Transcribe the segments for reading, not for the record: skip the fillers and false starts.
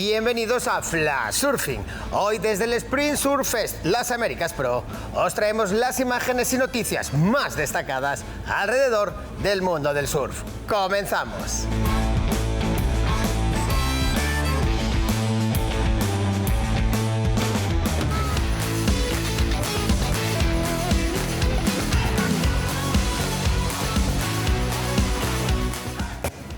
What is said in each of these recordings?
Bienvenidos a Flash Surfing. Hoy desde el Spring Surf Fest Las Américas Pro os traemos las imágenes y noticias más destacadas alrededor del mundo del surf. ¡Comenzamos!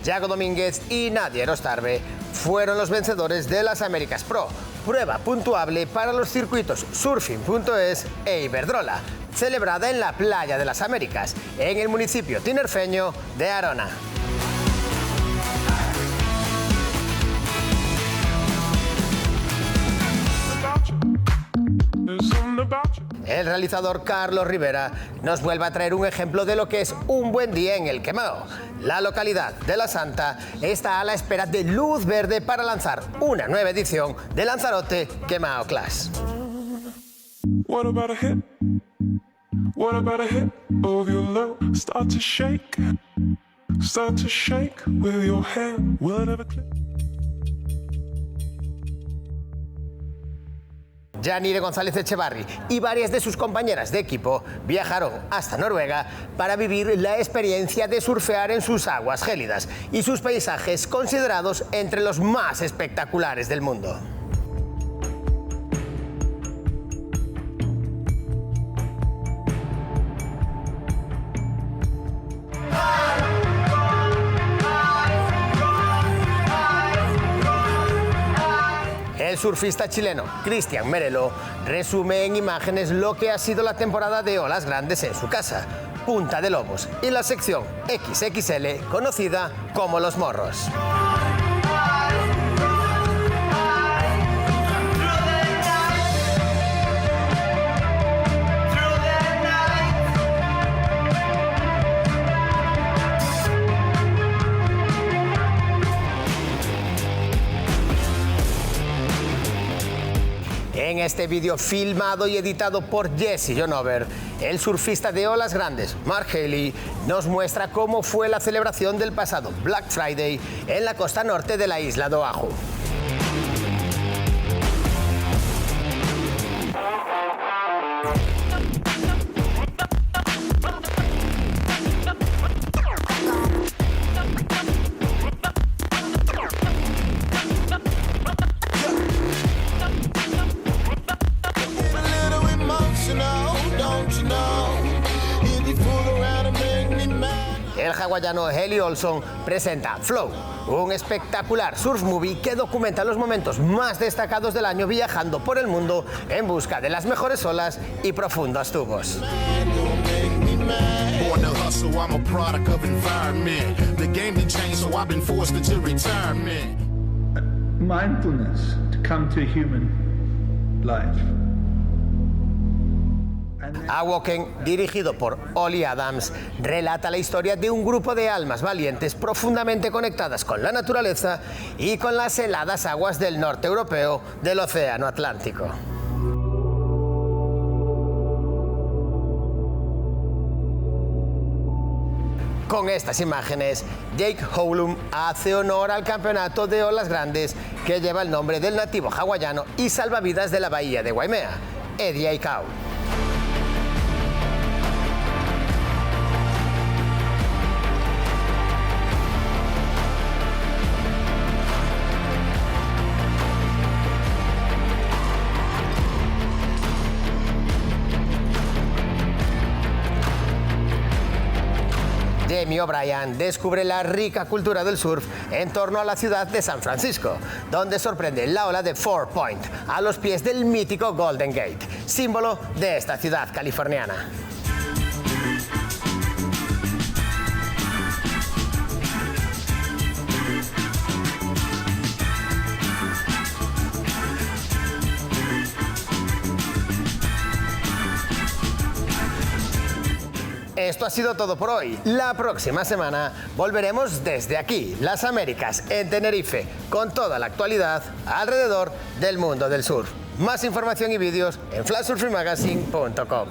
Yago Domínguez y Nadia Erostarbe fueron los vencedores de las Américas Pro, prueba puntuable para los circuitos Surfing.es e Iberdrola, celebrada en la Playa de las Américas, en el municipio tinerfeño de Arona. El realizador Carlos Rivera nos vuelve a traer un ejemplo de lo que es un buen día en el Quemao. La localidad de La Santa está a la espera de luz verde para lanzar una nueva edición de Lanzarote Quemao Clash. What about a hit? What about a hit of your love? Start to shake with your hand. Will it ever click? Yanire González Echevarri y varias de sus compañeras de equipo viajaron hasta Noruega para vivir la experiencia de surfear en sus aguas gélidas y sus paisajes considerados entre los más espectaculares del mundo. El surfista chileno Cristian Merelo resume en imágenes lo que ha sido la temporada de olas grandes en su casa, Punta de Lobos, y la sección XXL conocida como Los Morros. En este vídeo filmado y editado por Jesse Jonover, el surfista de olas grandes, Mark Haley, nos muestra cómo fue la celebración del pasado Black Friday en la costa norte de la isla de Oahu. El hawaiano Heli Olson presenta Flow, un espectacular surf movie que documenta los momentos más destacados del año viajando por el mundo en busca de las mejores olas y profundos tubos. Mindfulness to come to human life. Awoken, dirigido por Ollie Adams, relata la historia de un grupo de almas valientes profundamente conectadas con la naturaleza y con las heladas aguas del norte europeo del Océano Atlántico. Con estas imágenes, Jake Houlum hace honor al campeonato de olas grandes que lleva el nombre del nativo hawaiano y salvavidas de la bahía de Waimea, Eddie Aikau. Jamie O'Brien descubre la rica cultura del surf en torno a la ciudad de San Francisco, donde sorprende la ola de Four Point, a los pies del mítico Golden Gate, símbolo de esta ciudad californiana. Esto ha sido todo por hoy. La próxima semana volveremos desde aquí, Las Américas, en Tenerife, con toda la actualidad alrededor del mundo del surf. Más información y vídeos en flashsurfingmagazine.com.